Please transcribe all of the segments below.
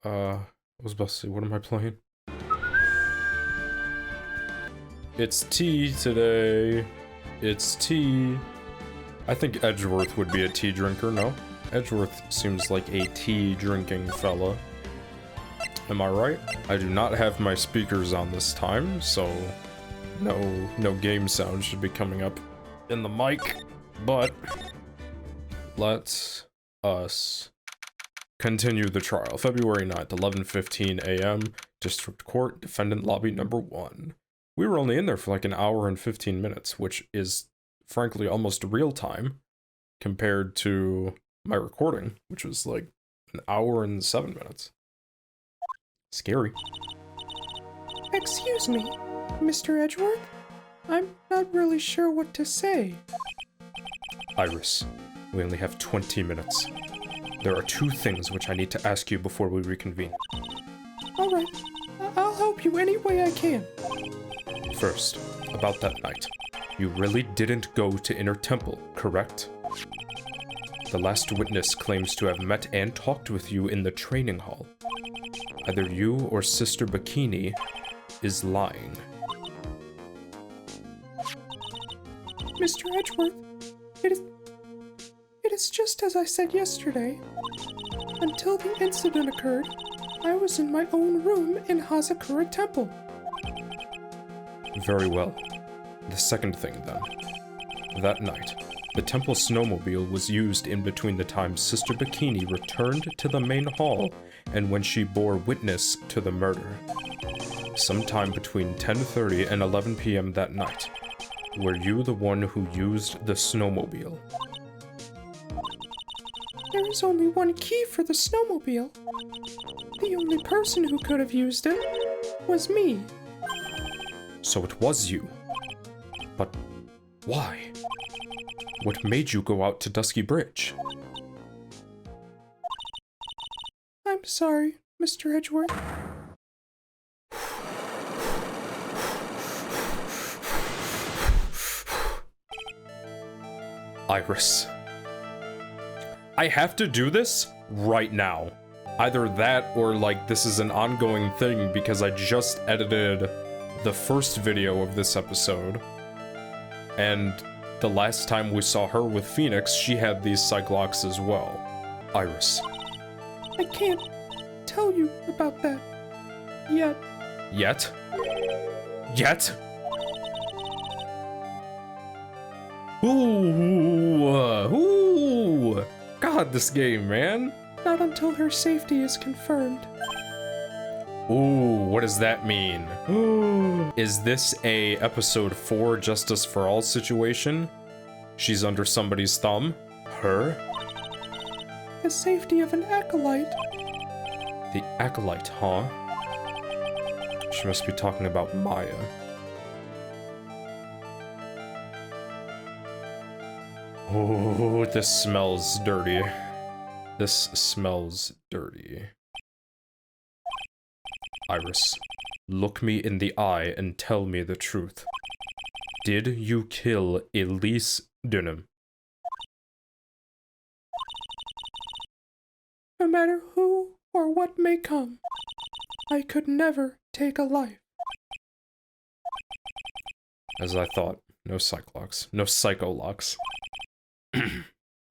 I was about to say, what am I playing? It's tea today. It's tea. I think Edgeworth would be a tea drinker, no? Edgeworth seems like a tea drinking fella. Am I right? I do not have my speakers on this time, so no game sound should be coming up in the mic, but let's us continue the trial. February 9th, 11:15 a.m. District Court, Defendant Lobby number 1. We were only in there for like an hour and 15 minutes, which is frankly almost real time compared to my recording, which was like an hour and 7 minutes. Scary. Excuse me, Mr. Edgeworth? I'm not really sure what to say. Iris, we only have 20 minutes. There are 2 things which I need to ask you before we reconvene. Alright, I'll help you any way I can. First, about that night. You really didn't go to Inner Temple, correct? The last witness claims to have met and talked with you in the training hall. Either you or Sister Bikini is lying. Mr. Edgeworth, it is just as I said yesterday. Until the incident occurred, I was in my own room in Hazakura Temple. Very well. The second thing, then. That night, the temple snowmobile was used in between the time Sister Bikini returned to the main hall and when she bore witness to the murder. Sometime between 10:30 and 11 p.m. that night. Were you the one who used the snowmobile? There is only one key for the snowmobile. The only person who could have used it was me. So it was you. But why? What made you go out to Dusky Bridge? I'm sorry, Mr. Edgeworth. Iris. I have to do this right now. Either that or like this is an ongoing thing because I just edited the first video of this episode. And the last time we saw her with Phoenix, she had these cyclocks as well. Iris. I can't tell you about that yet. Yet? Yet? Ooh. God, this game, man. Not until her safety is confirmed. Ooh, what does that mean? Is this a episode 4 Justice for All situation? She's under somebody's thumb? Her? The safety of an acolyte. The acolyte, huh? She must be talking about Maya. Oh, this smells dirty. This smells dirty. Iris, look me in the eye and tell me the truth. Did you kill Elise Dunham? No matter who or what may come, I could never take a life. As I thought, no Cyclocks, no Psycholocks.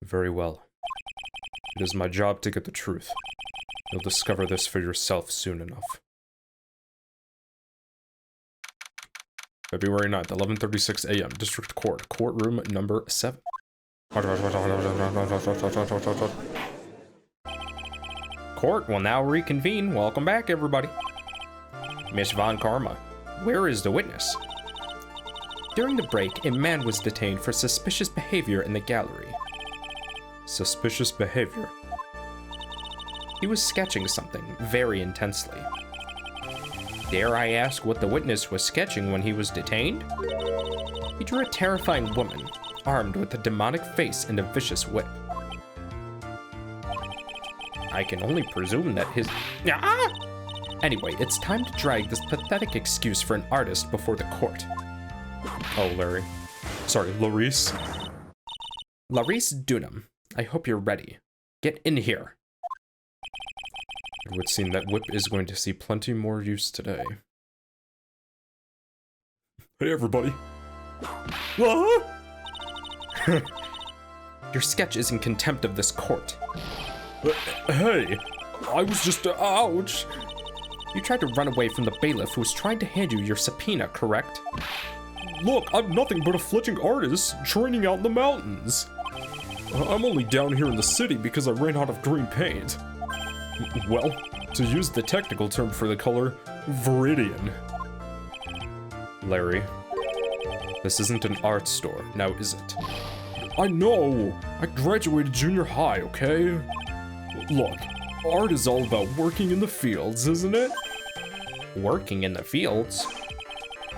Very well. It is my job to get the truth. You'll discover this for yourself soon enough. February 9th, 11:36 a.m. District Court, courtroom number 7. Court will now reconvene. Welcome back, everybody. Miss Von Karma, where is the witness? During the break, a man was detained for suspicious behavior in the gallery. Suspicious behavior? He was sketching something very intensely. Dare I ask what the witness was sketching when he was detained? He drew a terrifying woman, armed with a demonic face and a vicious whip. I can only presume that his... Anyway, it's time to drag this pathetic excuse for an artist before the court. Oh, Larry. Sorry, Larice. Larice Dunham, I hope you're ready. Get in here. It would seem that Whip is going to see plenty more use today. Hey everybody. Your sketch is in contempt of this court. Hey, I was just, ouch. You tried to run away from the bailiff who was trying to hand you your subpoena, correct? Look, I'm nothing but a fledgling artist training out in the mountains. I'm only down here in the city because I ran out of green paint. Well, to use the technical term for the color, viridian. Larry, this isn't an art store, now is it? I know! I graduated junior high, okay? Look, art is all about working in the fields, isn't it? Working in the fields?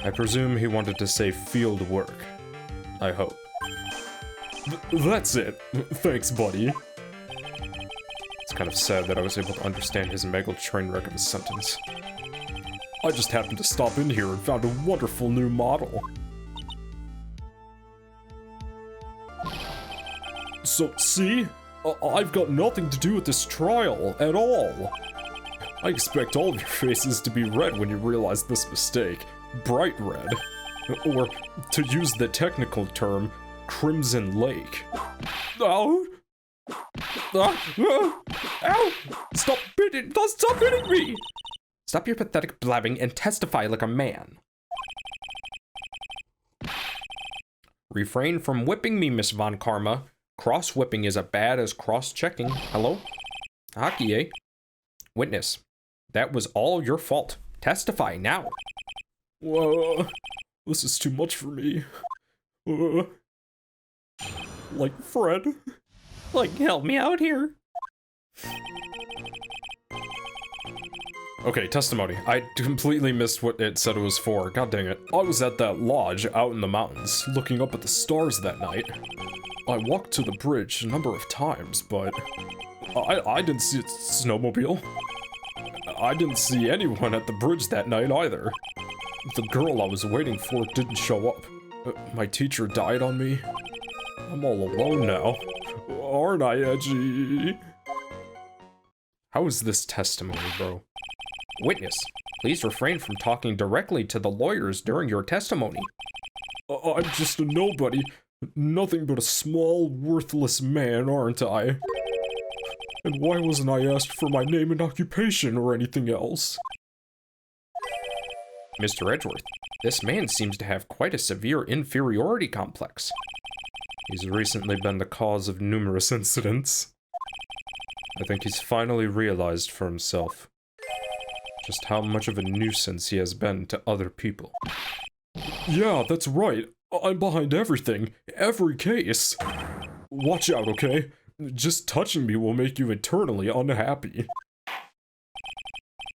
I presume he wanted to say field work. I hope. That's it. Thanks, buddy. It's kind of sad that I was able to understand his mangled train wreck of a sentence. I just happened to stop in here and found a wonderful new model. So, see? I've got nothing to do with this trial at all. I expect all of your faces to be red when you realize this mistake. Bright red. Or, to use the technical term, Crimson Lake. Ow! Ow! Stop hitting me! Stop your pathetic blabbing and testify like a man. Refrain from whipping me, Miss Von Karma. Cross-whipping is as bad as cross-checking. Hello? Hockey, eh? Witness. That was all your fault. Testify now. This is too much for me. Like Fred. Like, help me out here. Okay, testimony. I completely missed what it said it was for. God dang it. I was at that lodge out in the mountains, looking up at the stars that night. I walked to the bridge a number of times, but I didn't see a snowmobile. I didn't see anyone at the bridge that night either. The girl I was waiting for didn't show up. My teacher died on me. I'm all alone now. Aren't I, Edgy? How is this testimony, bro? Witness, please refrain from talking directly to the lawyers during your testimony. I'm just a nobody. Nothing but a small, worthless man, aren't I? And why wasn't I asked for my name and occupation or anything else? Mr. Edgeworth, this man seems to have quite a severe inferiority complex. He's recently been the cause of numerous incidents. I think he's finally realized for himself just how much of a nuisance he has been to other people. Yeah, that's right. I'm behind everything. Every case. Watch out, okay? Just touching me will make you eternally unhappy.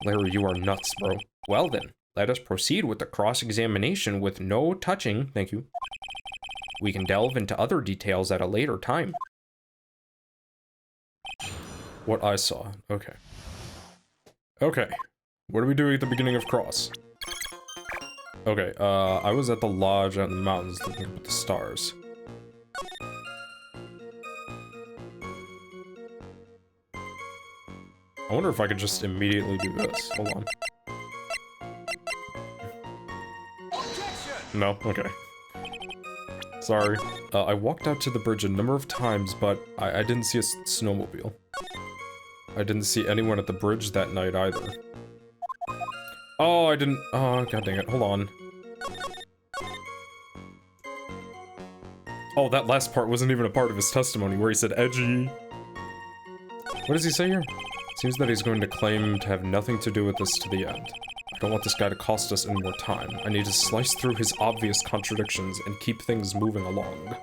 Larry, you are nuts, bro. Well then, let us proceed with the cross-examination with no touching, thank you. We can delve into other details at a later time. What I saw, okay. Okay, what are we doing at the beginning of cross? Okay, I was at the lodge out in the mountains looking up at the stars. I wonder if I could just immediately do this. Hold on. No? Okay. Sorry. I walked out to the bridge a number of times, but I didn't see a snowmobile. I didn't see anyone at the bridge that night either. Oh, I didn't. Oh, god dang it. Hold on. Oh, that last part wasn't even a part of his testimony where he said edgy. What does he say here? Seems that he's going to claim to have nothing to do with this to the end. I don't want this guy to cost us any more time. I need to slice through his obvious contradictions and keep things moving along.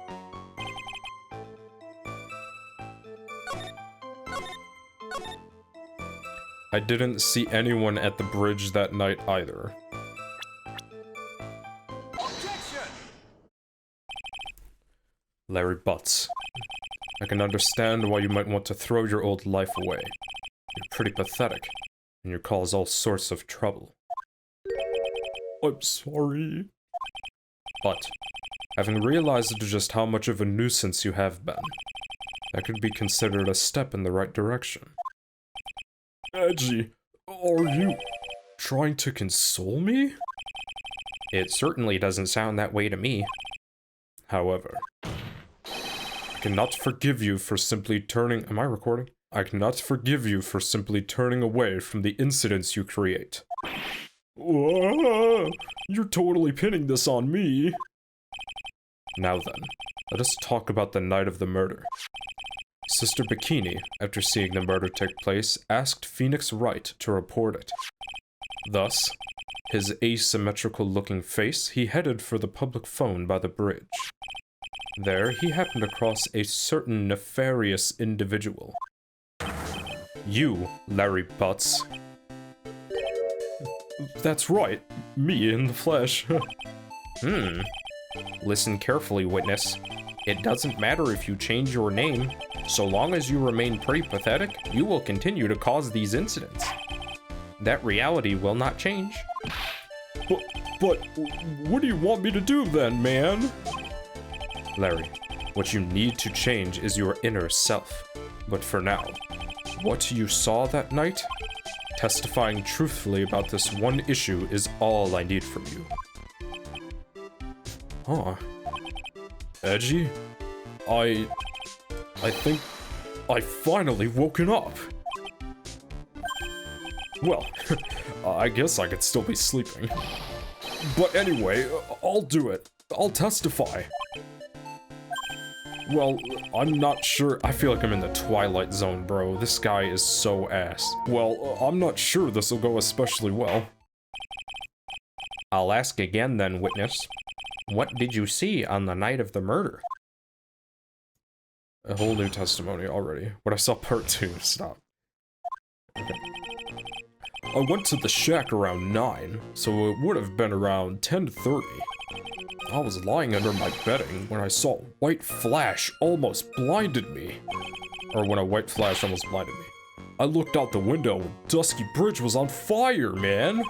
I didn't see anyone at the bridge that night either. Objection! Larry Butts. I can understand why you might want to throw your old life away. You're pretty pathetic, and you cause all sorts of trouble. I'm sorry. But, having realized just how much of a nuisance you have been, that could be considered a step in the right direction. Edgy, are you trying to console me? It certainly doesn't sound that way to me. However, I cannot forgive you for simply turning... Am I recording? I cannot forgive you for simply turning away from the incidents you create. Whoa, you're totally pinning this on me. Now then, let us talk about the night of the murder. Sister Bikini, after seeing the murder take place, asked Phoenix Wright to report it. Thus, his asymmetrical-looking face, he headed for the public phone by the bridge. There, he happened across a certain nefarious individual. You, Larry Butts. That's right, me in the flesh. Listen carefully, witness. It doesn't matter if you change your name. So long as you remain pretty pathetic, you will continue to cause these incidents. That reality will not change. But what do you want me to do then, man? Larry, what you need to change is your inner self. But for now, what you saw that night, testifying truthfully about this one issue is all I need from you. Huh. Edgy? I think I finally woken up. Well, I guess I could still be sleeping. But anyway, I'll do it. I'll testify. Well, I'm not sure. I feel like I'm in the Twilight Zone, bro. This guy is so ass. Well, I'm not sure this will go especially well. I'll ask again then, witness. What did you see on the night of the murder? A whole new testimony already. When I saw part 2, stop. Okay. I went to the shack around 9, so it would have been around 10:30. I was lying under my bedding when I saw a white flash almost blinded me. Or when a white flash almost blinded me. I looked out the window and Dusky Bridge was on fire, man!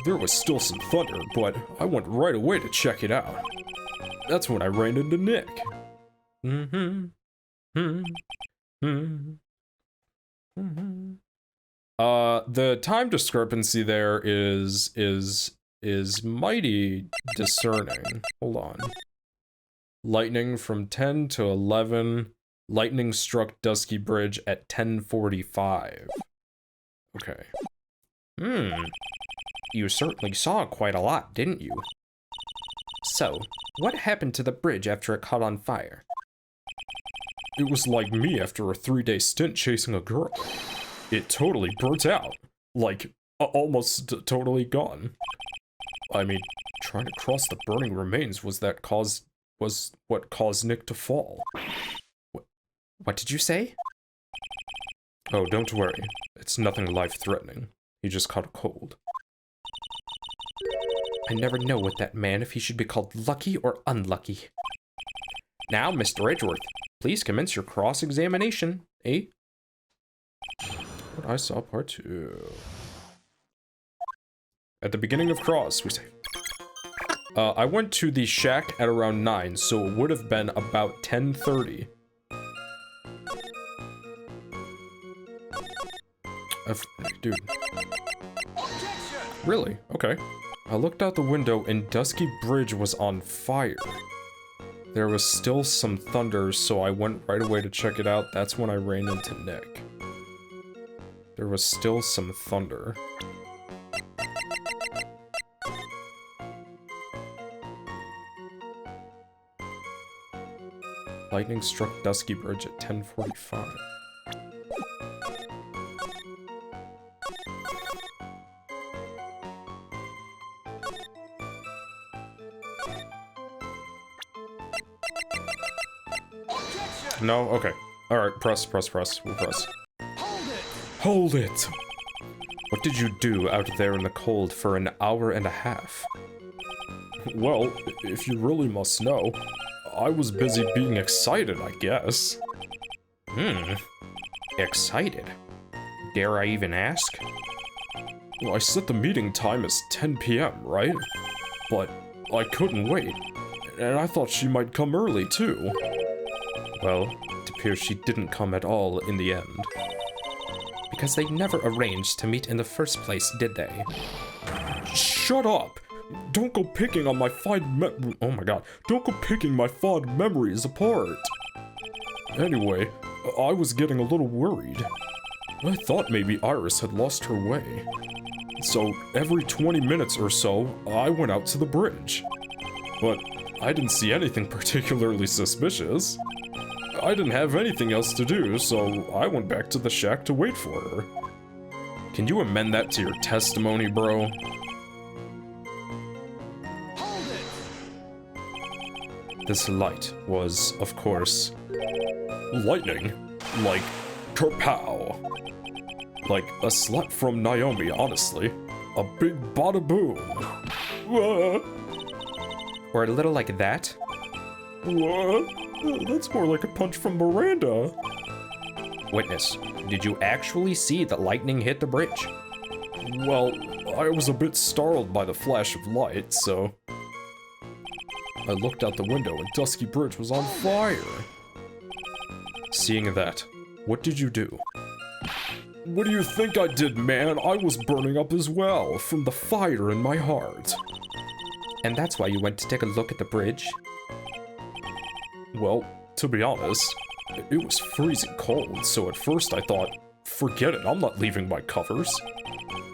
There was still some thunder, but I went right away to check it out. That's when I ran into Nick. The time discrepancy there is mighty discerning. Hold on. Lightning from 10 to 11. Lightning struck Dusky Bridge at 10:45. Okay. You certainly saw quite a lot, didn't you? So, what happened to the bridge after it caught on fire? It was like me after a 3-day stint chasing a girl. It totally burnt out. Like, almost totally gone. I mean, trying to cross the burning remains was what caused Nick to fall. What did you say? Oh, don't worry. It's nothing life-threatening. He just caught a cold. I never know with that man if he should be called lucky or unlucky. Now, Mr. Edgeworth, please commence your cross-examination, eh? What I saw part 2. At the beginning of cross, we say. I went to the shack at around 9, so it would have been about 10:30. Dude. Really? Okay. I looked out the window and Dusky Bridge was on fire. There was still some thunder, so I went right away to check it out. That's when I ran into Nick. There was still some thunder. Lightning struck Dusky Bridge at 10:45. No? Okay. Alright, press. We'll press. Hold it! What did you do out there in the cold for an hour and a half? Well, if you really must know, I was busy being excited, I guess. Excited? Dare I even ask? Well, I set the meeting time as 10 p.m., right? But I couldn't wait, and I thought she might come early, too. Well, it appears she didn't come at all in the end. because they never arranged to meet in the first place, did they? Shut up! Don't go picking on my oh my god. Don't go picking my fond memories apart. Anyway, I was getting a little worried. I thought maybe Iris had lost her way. So every 20 minutes or so, I went out to the bridge. But I didn't see anything particularly suspicious. I didn't have anything else to do, so I went back to the shack to wait for her. Can you amend that to your testimony, bro? This light was, of course, lightning. Like, kerpow. Like a slut from Naomi, honestly. A big bada boom. Or a little like that? What? That's more like a punch from Miranda. Witness, did you actually see the lightning hit the bridge? Well, I was a bit startled by the flash of light, so I looked out the window and Dusky Bridge was on fire. Seeing that, what did you do? What do you think I did, man? I was burning up as well, from the fire in my heart. And that's why you went to take a look at the bridge? Well, to be honest, it was freezing cold, so at first I thought, forget it, I'm not leaving my covers.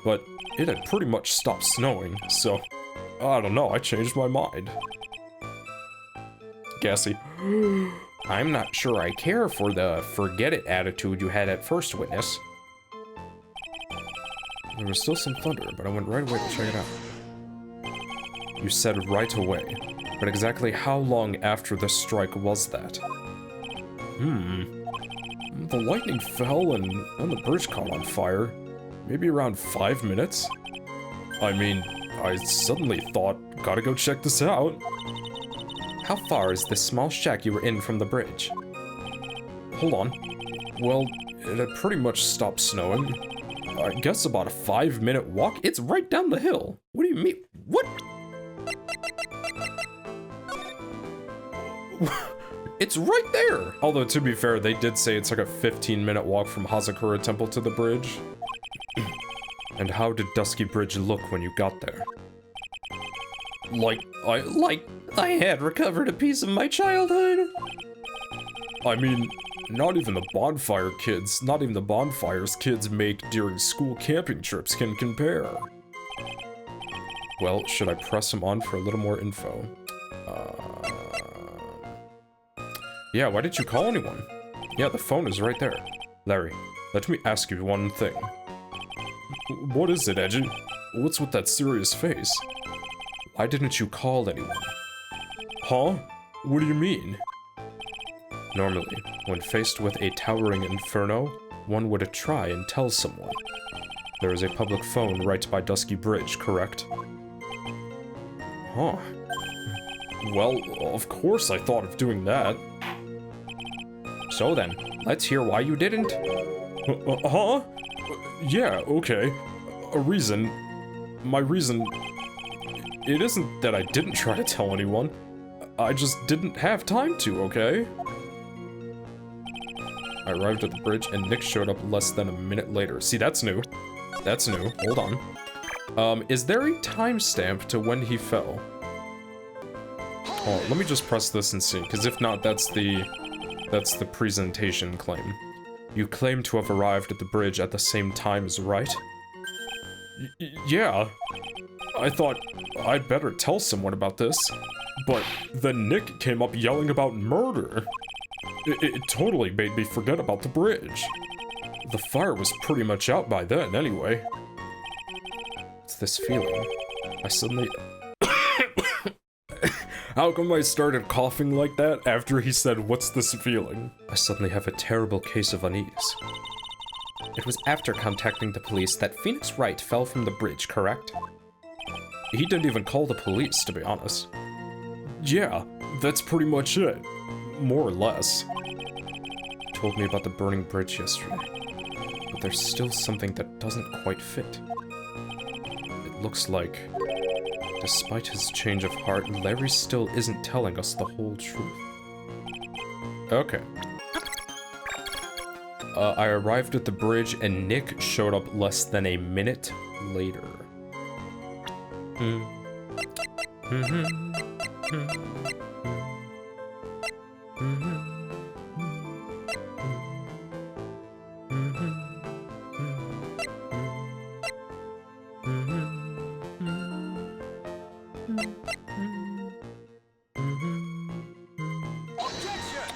But it had pretty much stopped snowing, so I don't know, I changed my mind. Gassy. I'm not sure I care for the forget it attitude you had at first, Witness. There was still some thunder, but I went right away to check it out. You said right away, but exactly how long after the strike was that? The lightning fell and then the bridge caught on fire. Maybe around 5 minutes? I mean, I suddenly thought, gotta go check this out. How far is this small shack you were in from the bridge? Hold on. Well, it had pretty much stopped snowing. I guess about a 5-minute walk. It's right down the hill. What do you mean? What? It's right there! Although, to be fair, they did say it's like a 15-minute walk from Hazakura Temple to the bridge. And how did Dusky Bridge look when you got there? Like I had recovered a piece of my childhood. I mean, not even the bonfires kids make during school camping trips can compare. Well, should I press him on for a little more info? Yeah, why didn't you call anyone? Yeah, the phone is right there. Larry, let me ask you one thing. What is it, Edgy? What's with that serious face? Why didn't you call anyone? Huh? What do you mean? Normally, when faced with a towering inferno, one would try and tell someone. There is a public phone right by Dusky Bridge, correct? Huh. Well, of course I thought of doing that. So then, let's hear why you didn't. Huh? Yeah, okay. My reason... It isn't that I didn't try to tell anyone. I just didn't have time to, okay? I arrived at the bridge and Nick showed up less than a minute later. See, that's new. That's new. Hold on. Is there a timestamp to when he fell? Oh, let me just press this and see, because if not, that's the presentation claim. You claim to have arrived at the bridge at the same time as Wright? Yeah. I thought I'd better tell someone about this, but then Nick came up yelling about murder. It totally made me forget about the bridge. The fire was pretty much out by then, anyway. It's this feeling. I suddenly... How come I started coughing like that after he said, "What's this feeling?" I suddenly have a terrible case of unease. It was after contacting the police that Phoenix Wright fell from the bridge, correct? He didn't even call the police, to be honest. Yeah, that's pretty much it. More or less. He told me about the burning bridge yesterday, but there's still something that doesn't quite fit. It looks like, despite his change of heart, Larry still isn't telling us the whole truth. Okay. I arrived at the bridge and Nick showed up less than a minute later.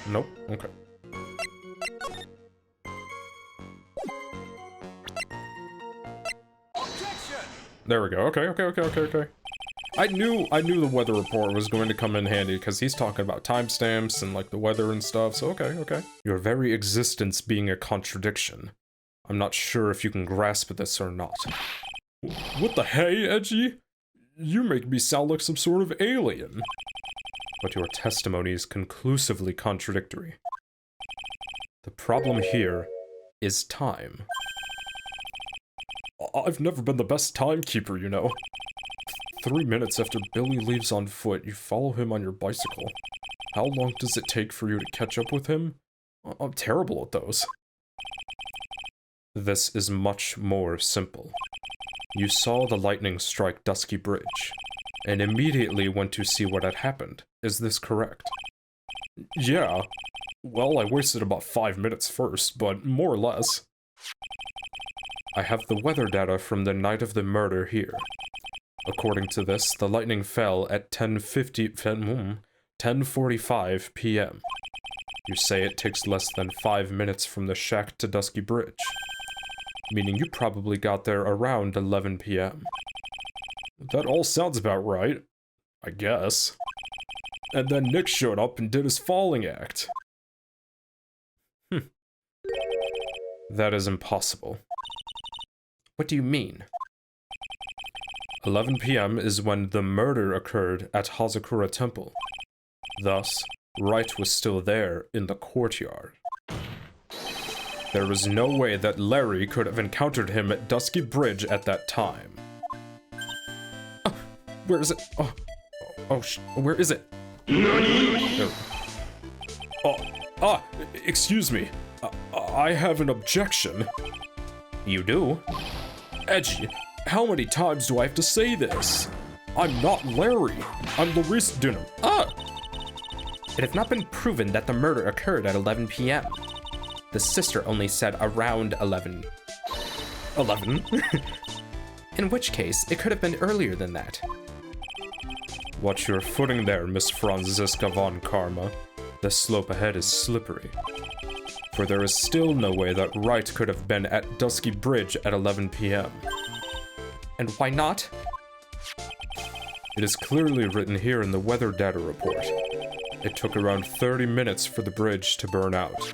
Nope, okay. There we go. Okay. I knew the weather report was going to come in handy because he's talking about timestamps and like the weather and stuff, so okay. Your very existence being a contradiction. I'm not sure if you can grasp this or not. What the hey, Edgy? You make me sound like some sort of alien. But your testimony is conclusively contradictory. The problem here is time. I've never been the best timekeeper, you know. 3 minutes after Billy leaves on foot, you follow him on your bicycle. How long does it take for you to catch up with him? I'm terrible at those. This is much more simple. You saw the lightning strike Dusky Bridge, and immediately went to see what had happened. Is this correct? Yeah. Well, I wasted about 5 minutes first, but more or less. I have the weather data from the night of the murder here. According to this, the lightning fell at 10:45 p.m. You say it takes less than 5 minutes from the shack to Dusky Bridge, meaning you probably got there around 11 p.m. That all sounds about right, I guess. And then Nick showed up and did his falling act. That is impossible. What do you mean? 11 p.m. is when the murder occurred at Hazakura Temple. Thus, Wright was still there in the courtyard. There was no way that Larry could have encountered him at Dusky Bridge at that time. Where is it? Where is it? Excuse me. I have an objection. You do? Edgy, how many times do I have to say this? I'm not Larry. I'm Larice Dunham. It has not been proven that the murder occurred at 11 p.m. The sister only said around 11. 11? In which case, it could have been earlier than that. Watch your footing there, Miss Franziska von Karma. The slope ahead is slippery. For there is still no way that Wright could have been at Dusky Bridge at 11 p.m. And why not? It is clearly written here in the weather data report. It took around 30 minutes for the bridge to burn out.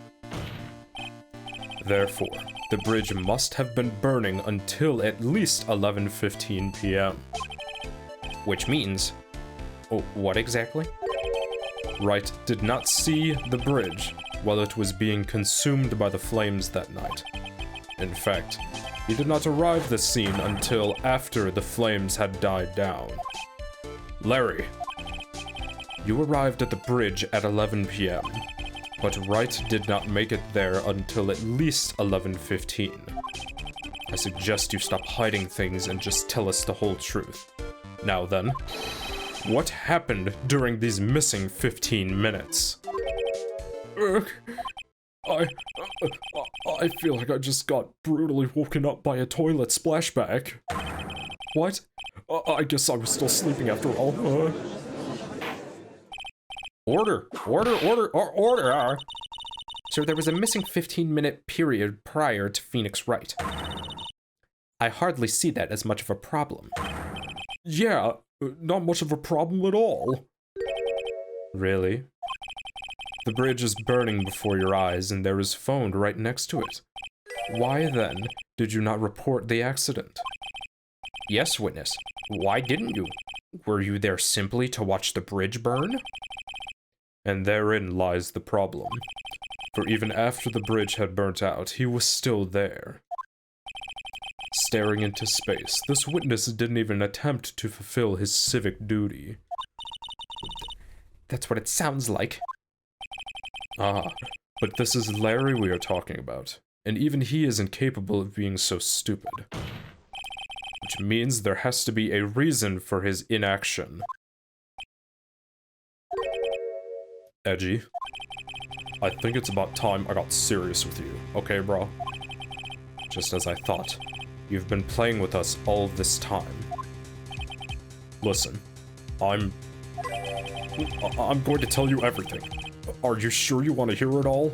Therefore, the bridge must have been burning until at least 11:15 p.m. Which means... Oh, what exactly? Wright did not see the bridge while it was being consumed by the flames that night. In fact, he did not arrive at the scene until after the flames had died down. Larry, you arrived at the bridge at 11 p.m., but Wright did not make it there until at least 11:15. I suggest you stop hiding things and just tell us the whole truth. Now then, what happened during these missing 15 minutes? I feel like I just got brutally woken up by a toilet splashback. What? I guess I was still sleeping after all. Order! So there was a missing 15-minute period prior to Phoenix Wright. I hardly see that as much of a problem. Yeah, not much of a problem at all. Really? The bridge is burning before your eyes and there is phone right next to it. Why then did you not report the accident? Yes, witness. Why didn't you? Were you there simply to watch the bridge burn? And therein lies the problem. For even after the bridge had burnt out, he was still there. Staring into space, this witness didn't even attempt to fulfill his civic duty. That's what it sounds like. Ah, but this is Larry we are talking about, and even he isn't capable of being so stupid. Which means there has to be a reason for his inaction. Edgy, I think it's about time I got serious with you, okay, bro? Just as I thought. You've been playing with us all this time. Listen, I'm going to tell you everything. Are you sure you want to hear it all?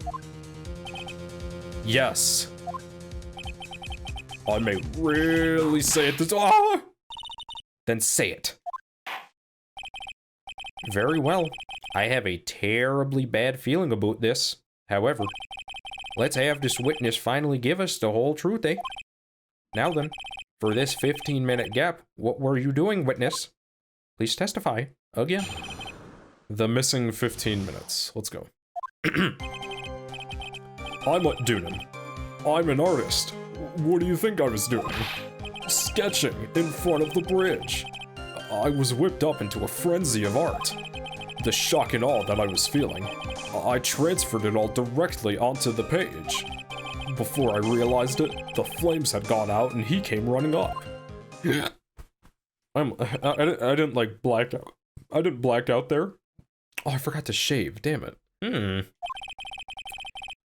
Yes. I may really say it this— ah! Then say it. Very well. I have a terribly bad feeling about this. However, let's have this witness finally give us the whole truth, eh? Now then, for this 15-minute gap, what were you doing, witness? Please testify. Again. The missing 15 minutes. Let's go. I'm at Dunan. I'm an artist. What do you think I was doing? Sketching in front of the bridge. I was whipped up into a frenzy of art. The shock and awe that I was feeling, I transferred it all directly onto the page. Before I realized it, the flames had gone out and he came running up. I didn't like black out. I didn't black out there. Oh, I forgot to shave, damn it.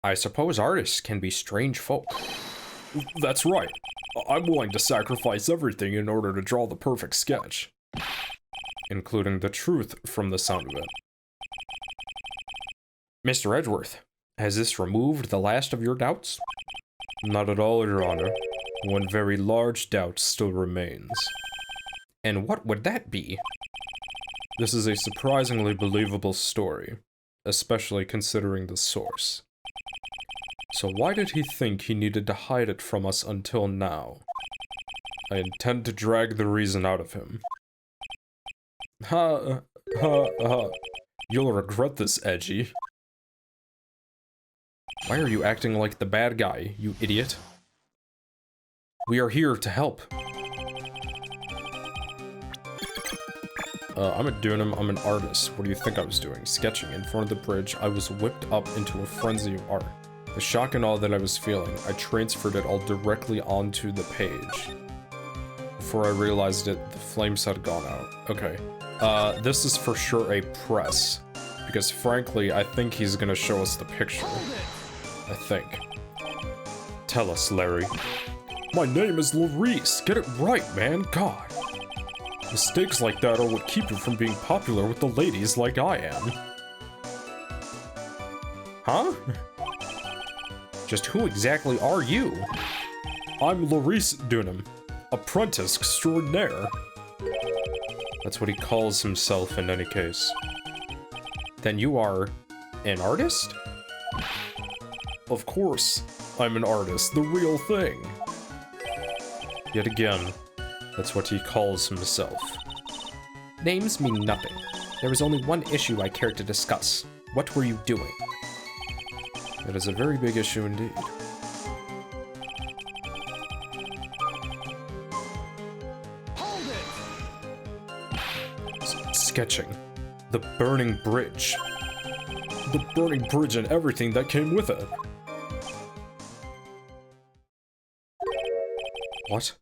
I suppose artists can be strange folk. That's right. I'm willing to sacrifice everything in order to draw the perfect sketch. Including the truth from the sound of it. Mr. Edgeworth, has this removed the last of your doubts? Not at all, Your Honor. One very large doubt still remains. And what would that be? This is a surprisingly believable story, especially considering the source. So why did he think he needed to hide it from us until now? I intend to drag the reason out of him. You'll regret this, Edgy. Why are you acting like the bad guy, you idiot? We are here to help. I'm a Dunham, I'm an artist. What do you think I was doing? Sketching in front of the bridge. I was whipped up into a frenzy of art. The shock and awe that I was feeling, I transferred it all directly onto the page. Before I realized it, the flames had gone out. Okay. This is for sure a press. Because frankly, I think he's gonna show us the picture. I think. Tell us, Larry. My name is Larice. Get it right, man. God. Mistakes like that are what keep you from being popular with the ladies like I am. Huh? Just who exactly are you? I'm Larice Dunham, apprentice extraordinaire. That's what he calls himself in any case. Then you are an artist? Of course, I'm an artist, the real thing. Yet again, that's what he calls himself. Names mean nothing. There is only one issue I care to discuss. What were you doing? It is a very big issue indeed. Sketching. The burning bridge. The burning bridge and everything that came with it. What?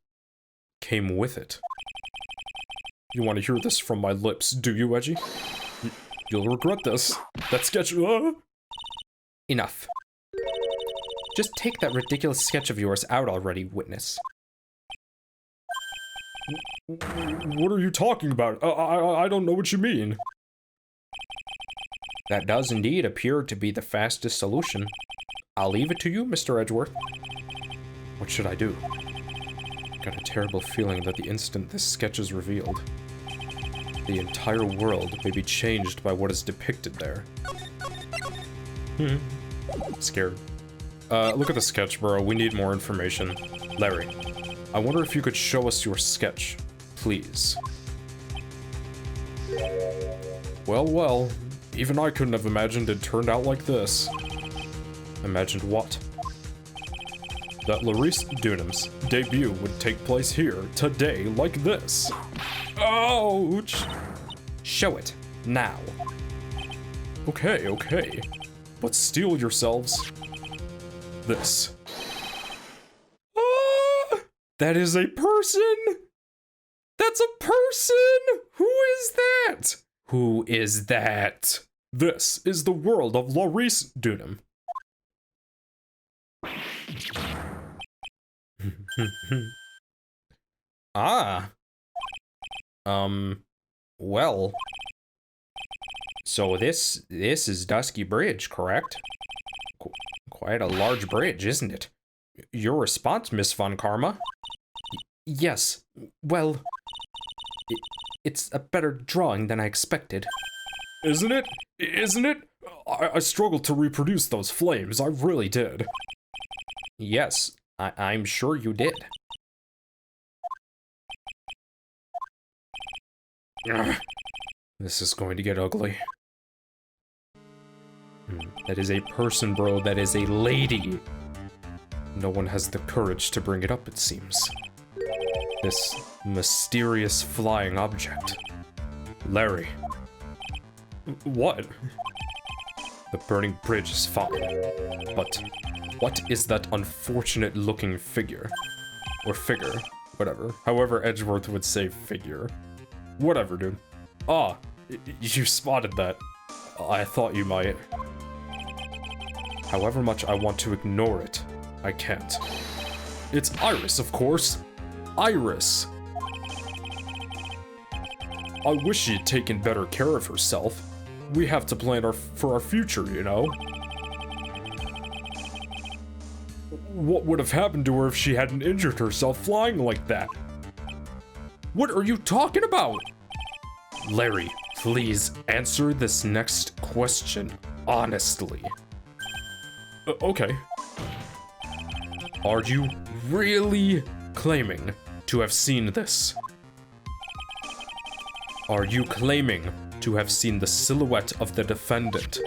Came with it? You want to hear this from my lips, do you, Edgy? You'll regret this. That sketch— Enough. Just take that ridiculous sketch of yours out already, witness. What are you talking about? I don't know what you mean. That does indeed appear to be the fastest solution. I'll leave it to you, Mr. Edgeworth. What should I do? Got a terrible feeling that the instant this sketch is revealed, the entire world may be changed by what is depicted there. Scared. Look at the sketch, bro. We need more information. Larry, I wonder if you could show us your sketch, please. Well, even I couldn't have imagined it turned out like this. Imagined what? That Larice Dunham's debut would take place here, today, like this. Ouch! Show it, now. Okay. But steel yourselves. This. That is a person! That's a person! Who is that? Who is that? This is the world of Laurice Dunham. Ah. Well. So this is Dusky Bridge, correct? Quite a large bridge, isn't it? Your response, Miss Von Karma? Yes, well, it's a better drawing than I expected. Isn't it? Isn't it? I struggled to reproduce those flames, I really did. Yes, I'm sure you did. Ugh. This is going to get ugly. That is a person, bro. That is a lady. No one has the courage to bring it up, it seems. This mysterious flying object. Larry. What? The burning bridge is fine. But what is that unfortunate looking figure? Or figure. Whatever. However Edgeworth would say figure. Whatever, dude. Ah, you spotted that. I thought you might. However much I want to ignore it, I can't. It's Iris, of course. Iris. I wish she'd taken better care of herself. We have to plan for our future, you know? What would have happened to her if she hadn't injured herself flying like that? What are you talking about? Larry, please answer this next question honestly. Okay. Are you really claiming to have seen this? Are you claiming to have seen the silhouette of the defendant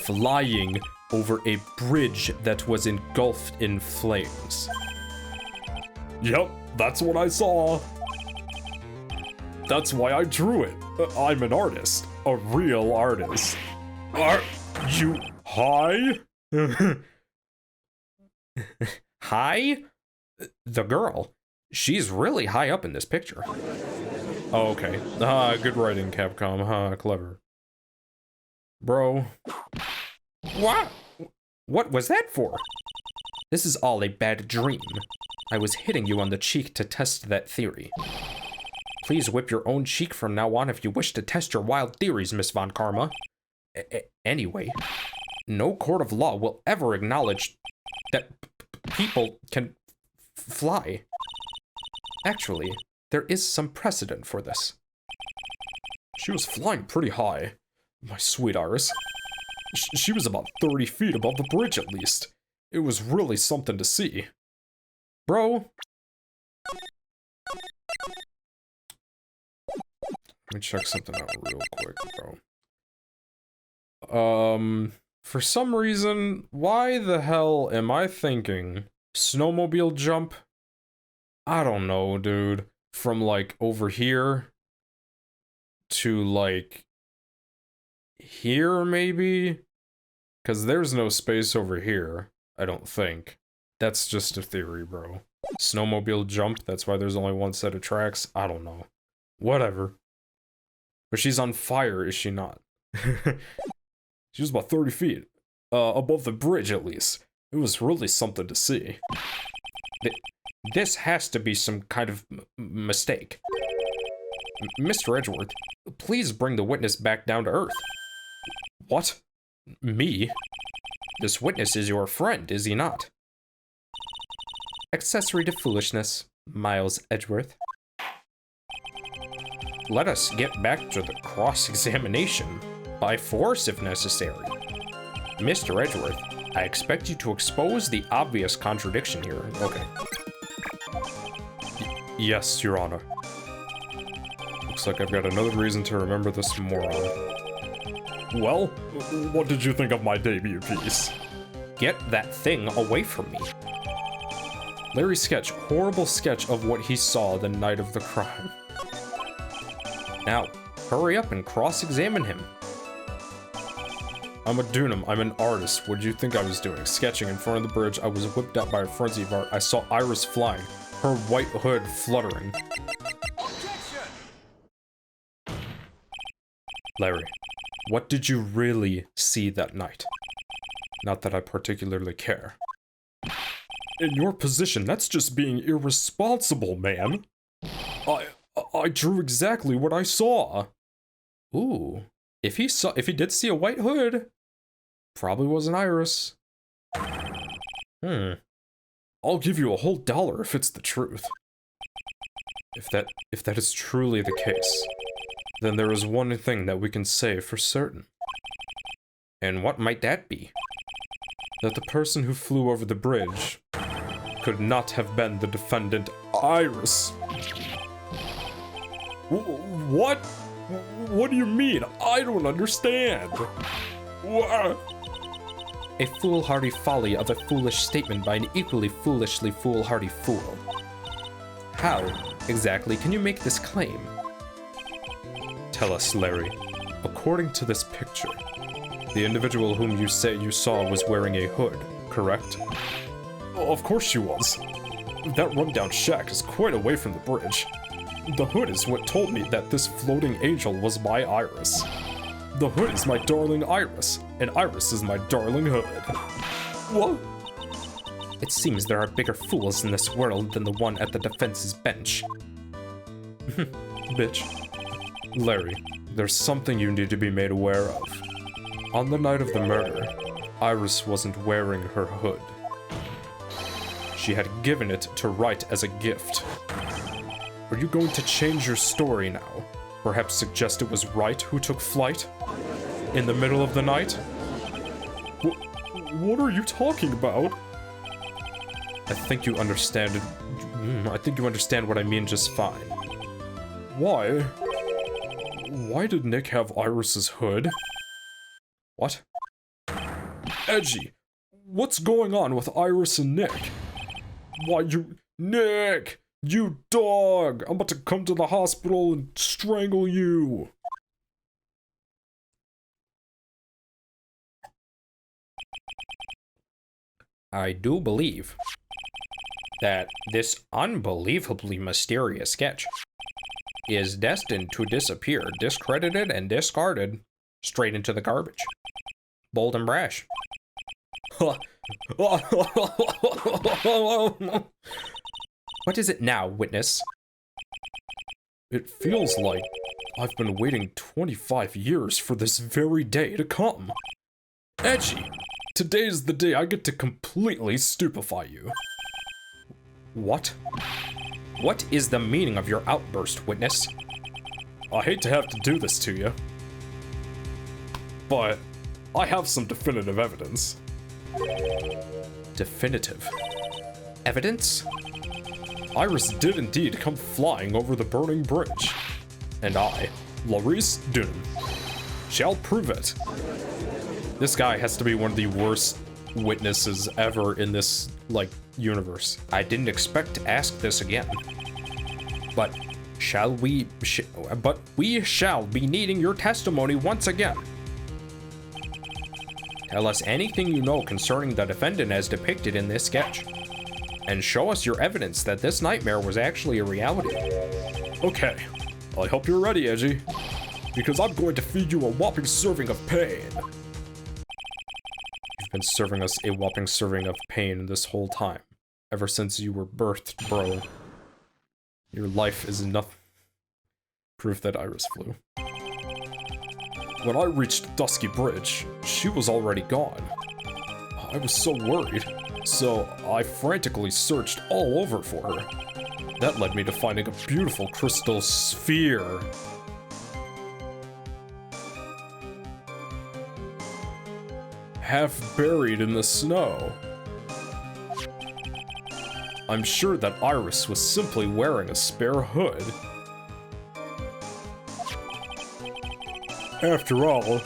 flying over a bridge that was engulfed in flames? Yep, that's what I saw. That's why I drew it. I'm an artist. A real artist. Are you high? High? The girl. She's really high up in this picture. Oh, okay. Good writing, Capcom. Clever. Bro. What was that for? This is all a bad dream. I was hitting you on the cheek to test that theory. Please whip your own cheek from now on if you wish to test your wild theories, Miss Von Karma. Anyway, no court of law will ever acknowledge that people can fly. Actually, there is some precedent for this. She was flying pretty high, my sweet Iris. She was about 30 feet above the bridge at least. It was really something to see. Bro. Let me check something out real quick, bro. For some reason, why the hell am I thinking snowmobile jump? I don't know, dude. From, like, over here to, like, here, maybe? Because there's no space over here, I don't think. That's just a theory, bro. Snowmobile jump, that's why there's only one set of tracks? I don't know. Whatever. But she's on fire, is she not? She was about 30 feet. Above the bridge, at least. It was really something to see. This has to be some kind of mistake. Mr. Edgeworth, please bring the witness back down to earth. What? Me? This witness is your friend, is he not? Accessory to foolishness, Miles Edgeworth. Let us get back to the cross-examination, by force if necessary. Mr. Edgeworth, I expect you to expose the obvious contradiction here. Okay. Yes, Your Honor. Looks like I've got another reason to remember this moron. Well, what did you think of my debut piece? Get that thing away from me. Larry's sketch, horrible sketch of what he saw the night of the crime. Now, hurry up and cross-examine him. I'm a Dunham, I'm an artist. What did you think I was doing? Sketching in front of the bridge, I was whipped out by a frenzy of art. I saw Iris flying. her white hood fluttering. Larry, what did you really see that night? Not that I particularly care. In your position, that's just being irresponsible, man. I drew exactly what I saw. Ooh, if he did see a white hood, probably wasn't Iris. I'll give you a whole $1 if it's the truth. If that is truly the case, then there is one thing that we can say for certain. And what might that be? That the person who flew over the bridge could not have been the defendant, Iris. What? What do you mean? I don't understand. A foolhardy folly of a foolish statement by an equally foolishly foolhardy fool. How, exactly, can you make this claim? Tell us, Larry. According to this picture, the individual whom you say you saw was wearing a hood, correct? Of course she was. That rundown shack is quite away from the bridge. The hood is what told me that this floating angel was my Iris. The hood is my darling Iris, and Iris is my darling hood. What? It seems there are bigger fools in this world than the one at the defense's bench. Bitch. Larry, there's something you need to be made aware of. On the night of the murder, Iris wasn't wearing her hood. She had given it to Wright as a gift. Are you going to change your story now? Perhaps suggest it was Wright who took flight? In the middle of the night? What are you talking about? I think you understand it. I think you understand what I mean just fine. Why? Why did Nick have Iris's hood? What? Edgy, what's going on with Iris and Nick? Why you... Nick! You dog! I'm about to come to the hospital and strangle you! I do believe that this unbelievably mysterious sketch is destined to disappear, discredited and discarded straight into the garbage. Bold and brash. What is it now, witness? It feels like I've been waiting 25 years for this very day to come. Edgy, today's the day I get to completely stupefy you. What? What is the meaning of your outburst, witness? I hate to have to do this to you, but I have some definitive evidence. Definitive evidence? Iris did indeed come flying over the burning bridge, and I, Laurice Dunham, shall prove it. This guy has to be one of the worst witnesses ever in this, like, universe. I didn't expect to ask this again. But we shall be needing your testimony once again. Tell us anything you know concerning the defendant as depicted in this sketch. And show us your evidence that this nightmare was actually a reality. Okay, I hope you're ready, Edgy, because I'm going to feed you a whopping serving of pain. You've been serving us a whopping serving of pain this whole time. Ever since you were birthed, bro. Your life is enough proof that Iris flew. When I reached Dusky Bridge, she was already gone. I was so worried, so I frantically searched all over for her. That led me to finding a beautiful crystal sphere. Half buried in the snow. I'm sure that Iris was simply wearing a spare hood. After all,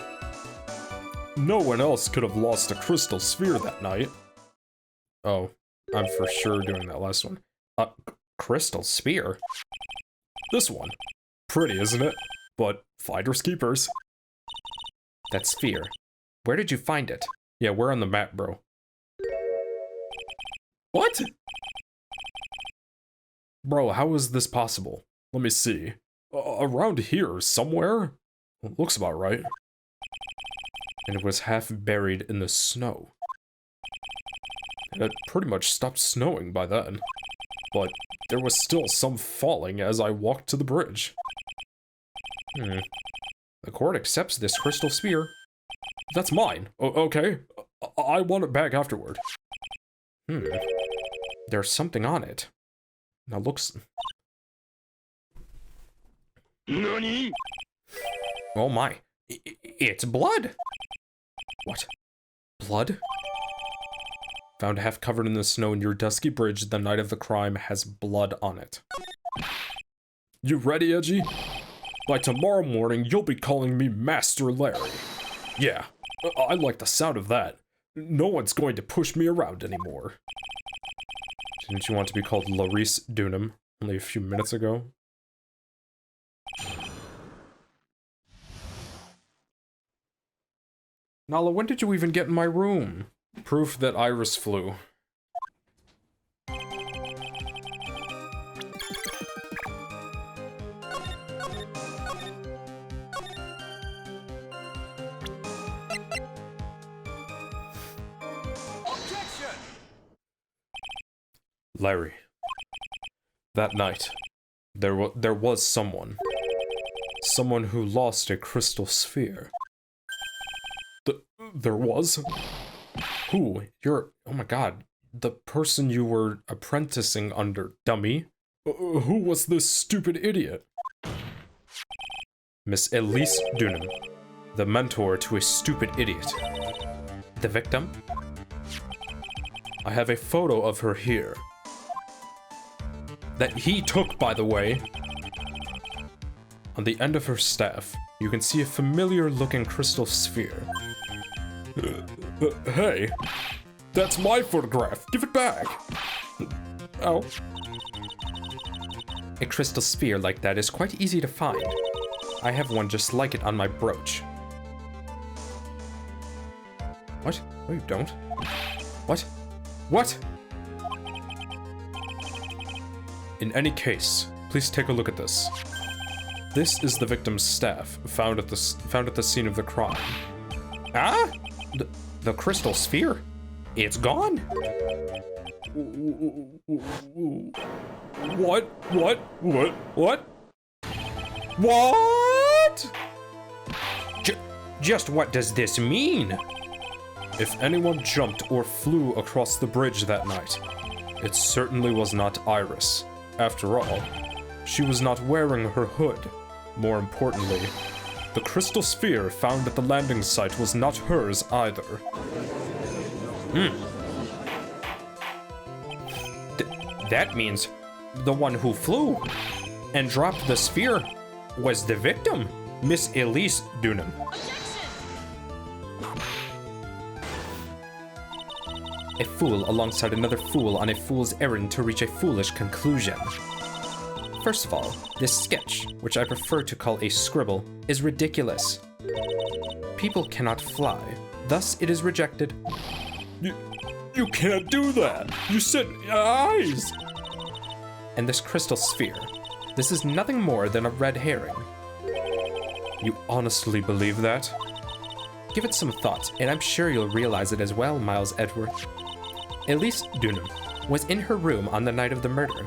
no one else could have lost a crystal sphere that night. Oh, I'm for sure doing that last one. Crystal sphere? This one. Pretty, isn't it? But finders keepers. That sphere. Where did you find it? Yeah, we're on the map, bro. What? Bro, how is this possible? Let me see. Around here, somewhere? Looks about right. And it was half buried in the snow. It pretty much stopped snowing by then. But there was still some falling as I walked to the bridge. The court accepts this crystal sphere. That's mine. Okay. I want it back afterward. There's something on it. Now looks... NANI?! Oh my. It's blood! What? Blood? Found half covered in the snow near Dusky Bridge the night of the crime has blood on it. You ready, Edgy? By tomorrow morning, you'll be calling me Master Larry. Yeah, I like the sound of that. No one's going to push me around anymore. Didn't you want to be called Laurice Dunham only a few minutes ago? Nala, when did you even get in my room? Proof that Iris flew. Larry. That night, there was someone. Someone who lost a crystal sphere. There was? Who? Oh my god. The person you were apprenticing under, dummy. Who was this stupid idiot? Miss Elise Dunham. The mentor to a stupid idiot. The victim? I have a photo of her here. That he took, by the way. On the end of her staff, you can see a familiar-looking crystal sphere. Hey, that's my photograph. Give it back. Oh. A crystal sphere like that is quite easy to find. I have one just like it on my brooch. What? No, you don't. What? What? In any case, please take a look at this. This is the victim's staff, found at the scene of the crime. Ah? The crystal sphere? It's gone? What? What? Just what does this mean? If anyone jumped or flew across the bridge that night, it certainly was not Iris. After all, she was not wearing her hood. More importantly, the crystal sphere found at the landing site was not hers either. That means the one who flew and dropped the sphere was the victim, Miss Elise Dunham. A fool alongside another fool on a fool's errand to reach a foolish conclusion. First of all, this sketch, which I prefer to call a scribble, is ridiculous. People cannot fly, thus it is rejected. You can't do that! You said eyes! And this crystal sphere, this is nothing more than a red herring. You honestly believe that? Give it some thought, and I'm sure you'll realize it as well, Miles Edgeworth. Elise Dunham was in her room on the night of the murder.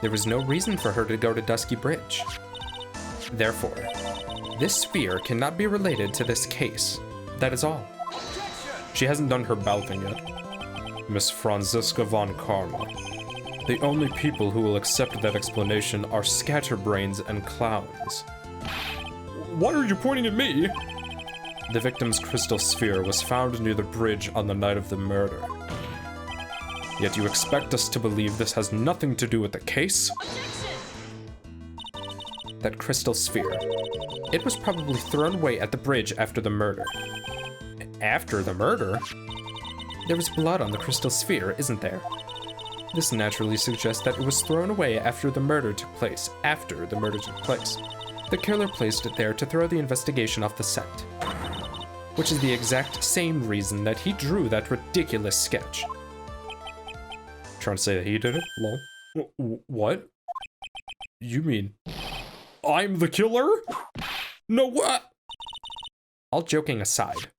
There was no reason for her to go to Dusky Bridge. Therefore, this sphere cannot be related to this case. That is all. She hasn't done her balloting yet. Miss Franziska von Karma. The only people who will accept that explanation are scatterbrains and clowns. Why are you pointing at me? The victim's crystal sphere was found near the bridge on the night of the murder. Yet you expect us to believe this has nothing to do with the case? That crystal sphere. It was probably thrown away at the bridge after the murder. After the murder? There was blood on the crystal sphere, isn't there? This naturally suggests that it was thrown away after the murder took place. The killer placed it there to throw the investigation off the scent. Which is the exact same reason that he drew that ridiculous sketch. Trying to say that he did it? Lol. What? You mean I'm the killer? No, what? All joking aside,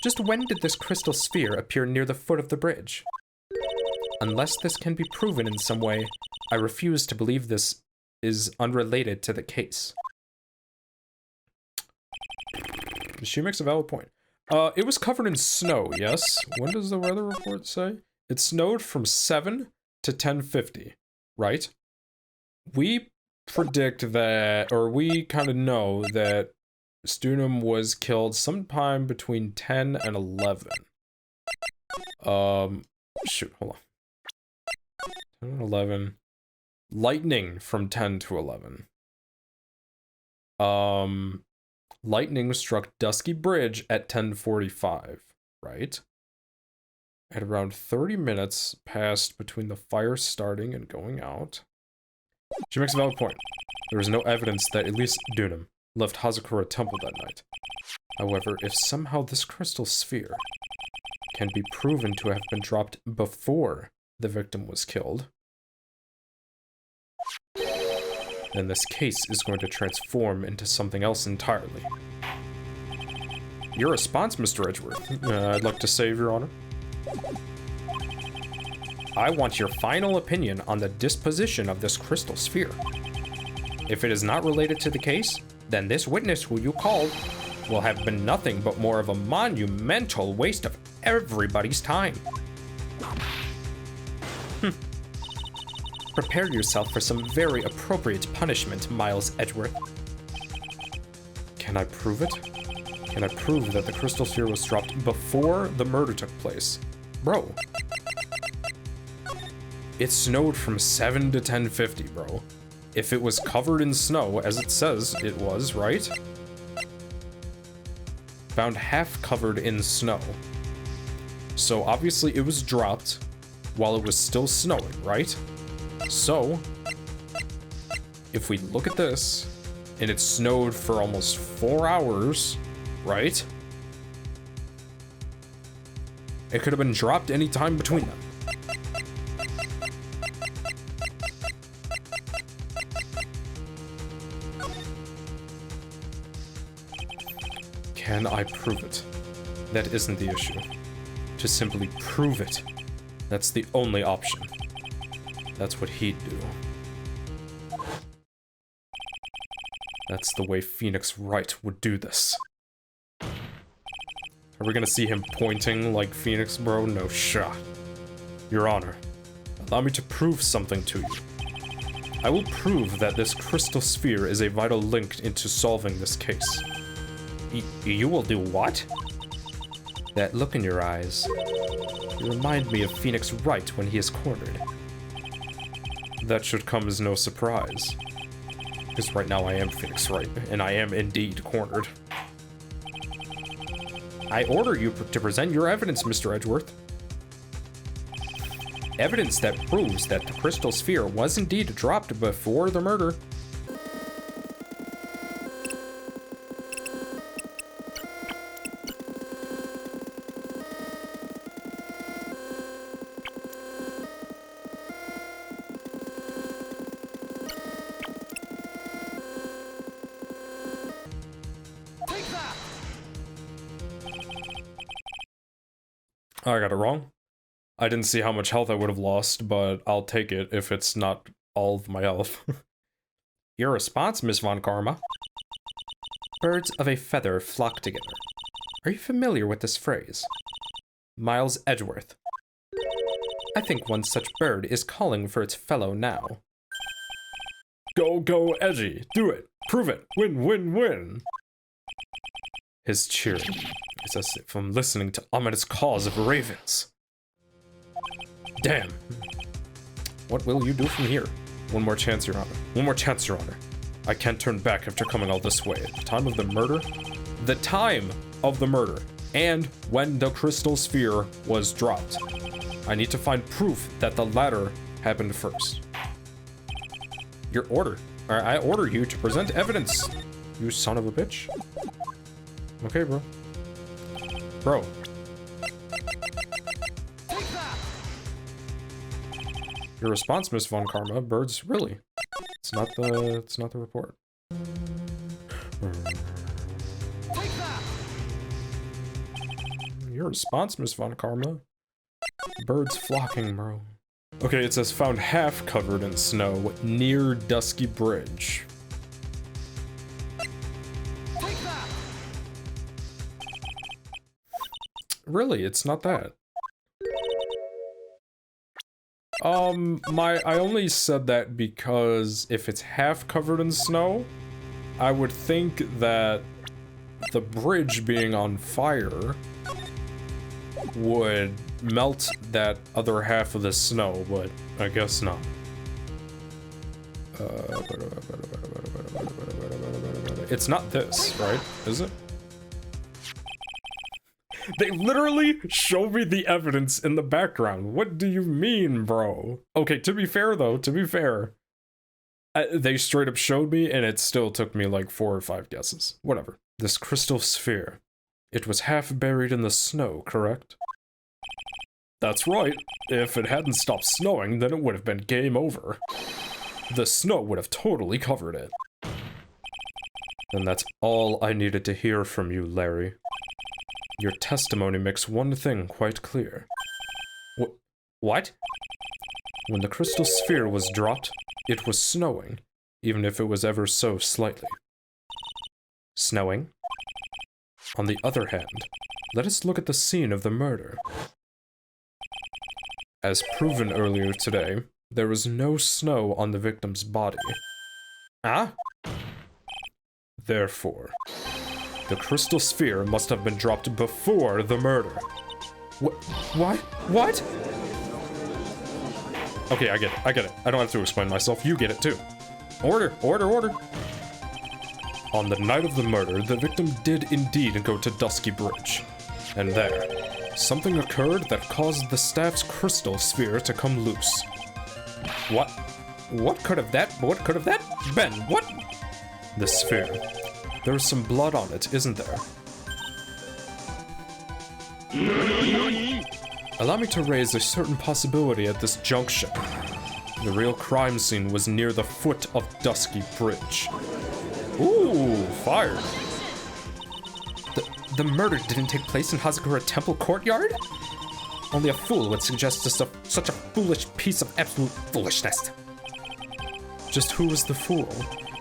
just when did this crystal sphere appear near the foot of the bridge? Unless this can be proven in some way, I refuse to believe this is unrelated to the case. She makes a valid point. It was covered in snow, yes? When does the weather report say? It snowed from 7 to 10:50, right? We predict that, or we kind of know that Stunum was killed sometime between 10 and 11. Shoot, hold on. 10 and 11. Lightning from 10 to 11. Lightning struck Dusky Bridge at 10:45, right? At around 30 minutes passed between the fire starting and going out. She makes a valid point. There is no evidence that at least Dunham left Hazakura Temple that night. However, if somehow this crystal sphere can be proven to have been dropped before the victim was killed, then this case is going to transform into something else entirely. Your response, Mr. Edgeworth? I'd like to save, Your Honor. I want your final opinion on the disposition of this crystal sphere. If it is not related to the case, then this witness who you called will have been nothing but more of a monumental waste of everybody's time. Prepare yourself for some very appropriate punishment, Miles Edgeworth. Can I prove it? Can I prove that the crystal sphere was dropped before the murder took place? Bro. It snowed from 7 to 10:50, bro. If it was covered in snow, as it says it was, right? Found half covered in snow. So obviously it was dropped while it was still snowing, right? So, if we look at this, and it snowed for almost 4 hours, right? It could have been dropped any time between them. Can I prove it? That isn't the issue. To simply prove it. That's the only option. That's what he'd do. That's the way Phoenix Wright would do this. Are we gonna see him pointing like Phoenix, bro? No shot. Your Honor, allow me to prove something to you. I will prove that this crystal sphere is a vital link into solving this case. You will do what? That look in your eyes. You remind me of Phoenix Wright when he is cornered. That should come as no surprise. Because right now I am Phoenix Wright, and I am indeed cornered. I order you to present your evidence, Mr. Edgeworth. Evidence that proves that the crystal sphere was indeed dropped before the murder. I got it wrong. I didn't see how much health I would have lost, but I'll take it if it's not all of my health. Your response, Miss Von Karma? Birds of a feather flock together. Are you familiar with this phrase? Miles Edgeworth. I think one such bird is calling for its fellow now. Go, Edgy. Do it. Prove it. Win, win, win. His cheering is as if I'm listening to ominous calls of ravens. Damn. What will you do from here? One more chance, Your Honor. One more chance, Your Honor. I can't turn back after coming all this way. At the time of the murder? The time of the murder. And when the crystal sphere was dropped. I need to find proof that the latter happened first. Your order. I order you to present evidence. You son of a bitch. Okay, bro. Bro. Your response, Miss Von Karma. Birds, really? It's not the report. Your response, Miss Von Karma. Birds flocking, bro. Okay, it says found half covered in snow near Dusky Bridge. Really, it's not that. I only said that because if it's half covered in snow, I would think that the bridge being on fire would melt that other half of the snow, but I guess not. It's not this, right? Is it? They literally show me the evidence in the background. What do you mean, bro? Okay, to be fair though, they straight up showed me and it still took me like 4 or 5 guesses. Whatever. This crystal sphere. It was half buried in the snow, correct? That's right. If it hadn't stopped snowing, then it would have been game over. The snow would have totally covered it. And that's all I needed to hear from you, Larry. Your testimony makes one thing quite clear. What? When the crystal sphere was dropped, it was snowing, even if it was ever so slightly. Snowing? On the other hand, let us look at the scene of the murder. As proven earlier today, there was no snow on the victim's body. Ah? Therefore, the crystal sphere must have been dropped before the murder. What? What? Okay, I get it. I don't have to explain myself. You get it too. Order. On the night of the murder, the victim did indeed go to Dusky Bridge. And there, something occurred that caused the staff's crystal sphere to come loose. What could have that been? What? The sphere. There is some blood on it, isn't there? Allow me to raise a certain possibility at this junction. The real crime scene was near the foot of Dusky Bridge. Ooh, fired. The murder didn't take place in Hazakura Temple courtyard? Only a fool would suggest such a foolish piece of absolute foolishness. Just who was the fool?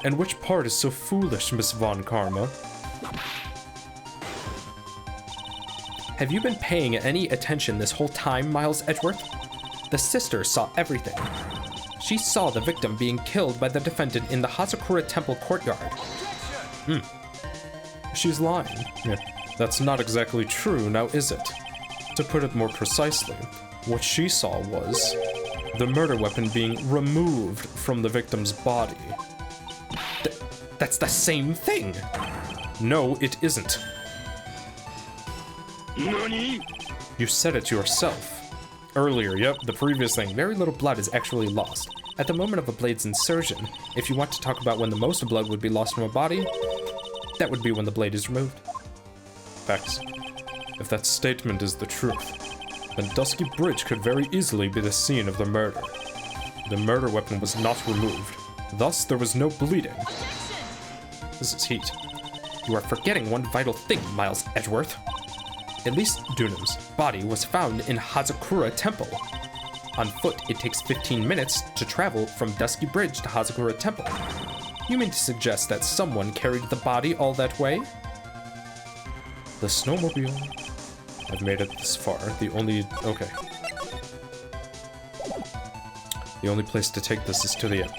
And which part is so foolish, Miss Von Karma? Have you been paying any attention this whole time, Miles Edgeworth? The sister saw everything. She saw the victim being killed by the defendant in the Hazakura Temple courtyard. She's lying. Yeah, that's not exactly true, now is it? To put it more precisely, what she saw was the murder weapon being removed from the victim's body. That's the same thing! No, it isn't. NANI? You said it yourself. Earlier, yep, the previous thing. Very little blood is actually lost. At the moment of a blade's insertion, if you want to talk about when the most blood would be lost from a body, that would be when the blade is removed. Facts. If that statement is the truth, then Dusky Bridge could very easily be the scene of the murder. The murder weapon was not removed. Thus, there was no bleeding. This is heat. You are forgetting one vital thing, Miles Edgeworth. At least Dunham's body was found in Hazakura Temple. On foot, it takes 15 minutes to travel from Dusky Bridge to Hazakura Temple. You mean to suggest that someone carried the body all that way? The snowmobile. I've made it this far. The only place to take this is to the end.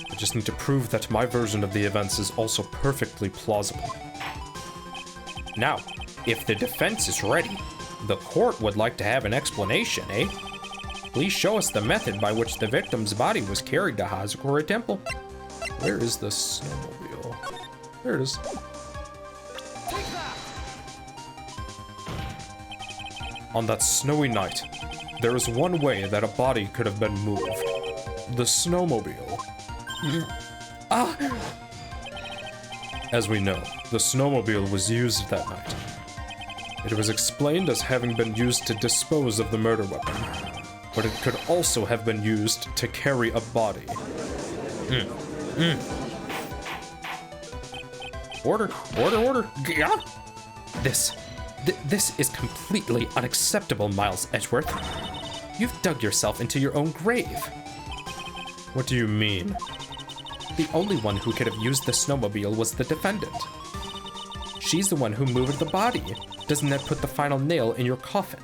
I just need to prove that my version of the events is also perfectly plausible. Now, if the defense is ready, the court would like to have an explanation, eh? Please show us the method by which the victim's body was carried to Hazakura Temple. Where is the snowmobile? There it is. On that snowy night, there is one way that a body could have been moved. The snowmobile. As we know, the snowmobile was used that night. It was explained as having been used to dispose of the murder weapon. but it could also have been used to carry a body. Order. Yeah. This is completely unacceptable, Miles Edgeworth. You've dug yourself into your own grave. What do you mean? The only one who could have used the snowmobile was the defendant. She's the one who moved the body. Doesn't that put the final nail in your coffin?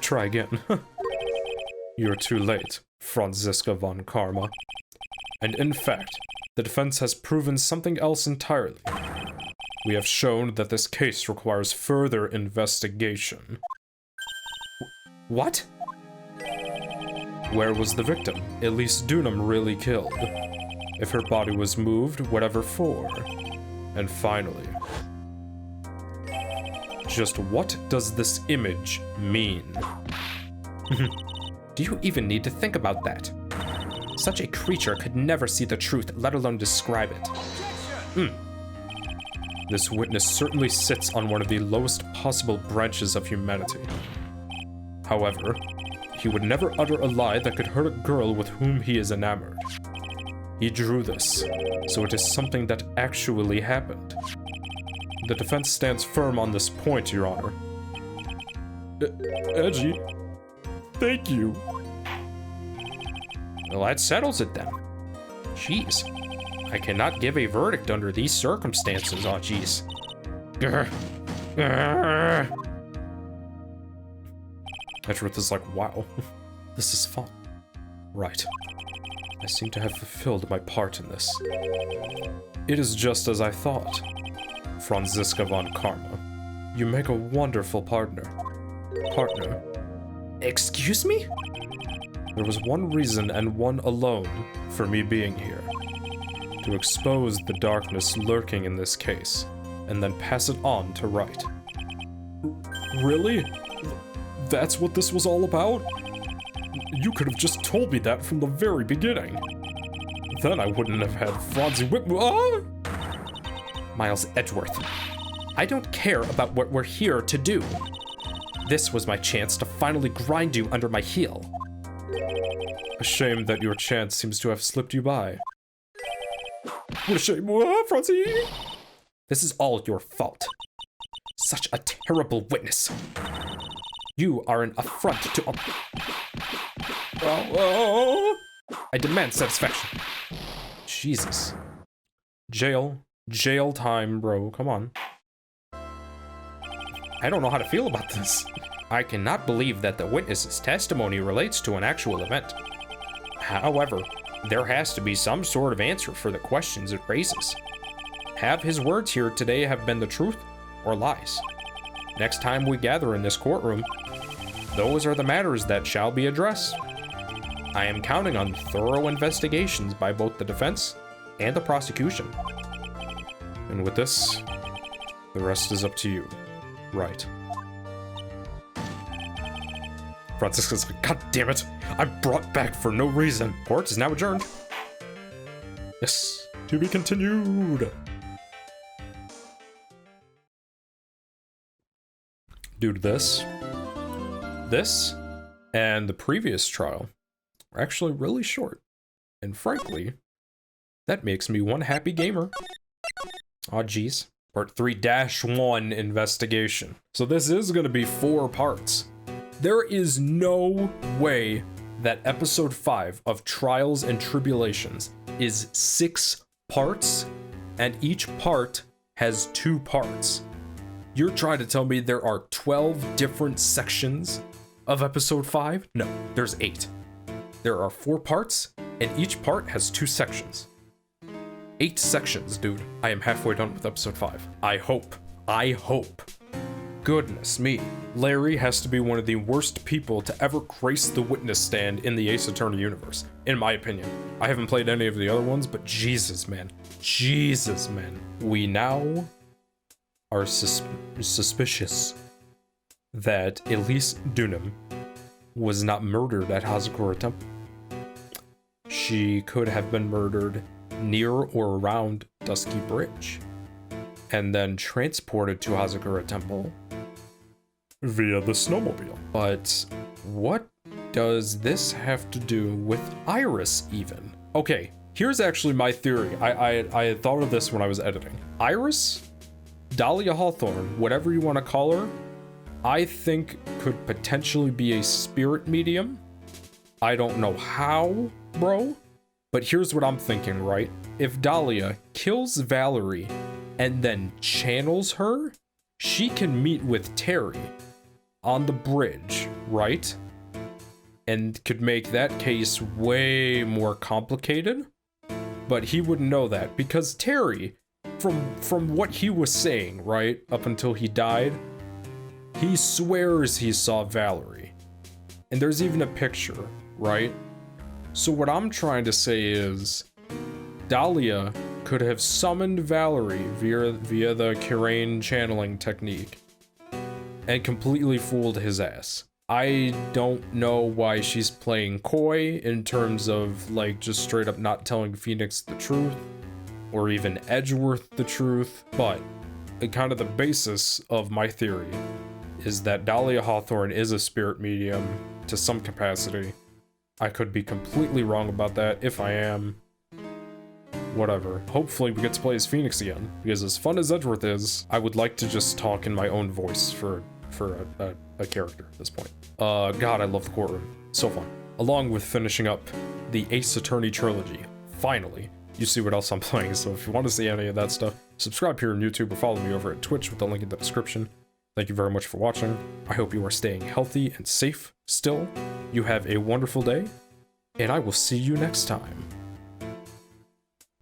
Try again. You're too late, Franziska von Karma. And in fact, the defense has proven something else entirely. We have shown that this case requires further investigation. What? Where was the victim Elise Dunham really killed? If her body was moved, whatever for? And finally, just what does this image mean? Do you even need to think about that? Such a creature could never see the truth, let alone describe it. This witness certainly sits on one of the lowest possible branches of humanity. However, he would never utter a lie that could hurt a girl with whom he is enamored. He drew this, so it is something that actually happened. The defense stands firm on this point, Your Honor. Edgy, thank you. Well, that settles it then. Jeez. I cannot give a verdict under these circumstances. Oh, jeez. Edgeworth is like, wow, this is fun. Right. I seem to have fulfilled my part in this. It is just as I thought. Franziska von Karma, you make a wonderful partner. Excuse me? There was one reason and one alone for me being here. To expose the darkness lurking in this case, and then pass it on to Wright. Really? That's what this was all about? You could have just told me that from the very beginning. Then I wouldn't have had Franzi Miles Edgeworth, I don't care about what we're here to do. This was my chance to finally grind you under my heel. A shame that your chance seems to have slipped you by. What a shame. Franzi? This is all your fault. Such a terrible witness. You are an affront to... I demand satisfaction. Jesus. Jail time, bro. Come on. I don't know how to feel about this. I cannot believe that the witness's testimony relates to an actual event. However, there has to be some sort of answer for the questions it raises. Have his words here today have been the truth or lies? Next time we gather in this courtroom, those are the matters that shall be addressed. I am counting on thorough investigations by both the defense and the prosecution. And with this, the rest is up to you. Right. Franziska's like, God damn it! I'm brought back for no reason. Court is now adjourned. Yes, to be continued. Dude, this, and the previous trial are actually really short. And frankly, that makes me one happy gamer. Aw, geez. Part 3-1 investigation. So this is going to be 4 parts. There is no way that episode 5 of Trials and Tribulations is 6 parts, and each part has 2 parts. You're trying to tell me there are 12 different sections of episode 5? No, there's 8. There are 4 parts, and each part has 2 sections. 8 sections, dude. I am halfway done with episode 5. I hope. Goodness me. Larry has to be one of the worst people to ever grace the witness stand in the Ace Attorney universe, in my opinion. I haven't played any of the other ones, but Jesus, man. We now are suspicious that Elise Dunham was not murdered at Hazakura Temple. She could have been murdered near or around Dusky Bridge, and then transported to Hazakura Temple via the snowmobile. But what does this have to do with Iris even? Okay, here's actually my theory. I had thought of this when I was editing. Iris, Dahlia Hawthorne, whatever you want to call her, I think could potentially be a spirit medium. I don't know how, bro, but here's what I'm thinking, right? If Dahlia kills Valerie and then channels her, she can meet with Terry on the bridge, right? And could make that case way more complicated. But he wouldn't know that because Terry, from what he was saying, right, up until he died, he swears he saw Valerie. And there's even a picture, right? So what I'm trying to say is Dahlia could have summoned Valerie via the Kirain channeling technique and completely fooled his ass. I don't know why she's playing coy in terms of like just straight up not telling Phoenix the truth or even Edgeworth the truth, but kind of the basis of my theory is that Dahlia Hawthorne is a spirit medium to some capacity. I could be completely wrong about that. If I am, whatever. Hopefully we get to play as Phoenix again, because as fun as Edgeworth is, I would like to just talk in my own voice for a character at this point. God, I love the courtroom. So fun. Along with finishing up the Ace Attorney trilogy. Finally, you see what else I'm playing, so if you want to see any of that stuff, subscribe here on YouTube or follow me over at Twitch with the link in the description. Thank you very much for watching. I hope you are staying healthy and safe still. You have a wonderful day, and I will see you next time.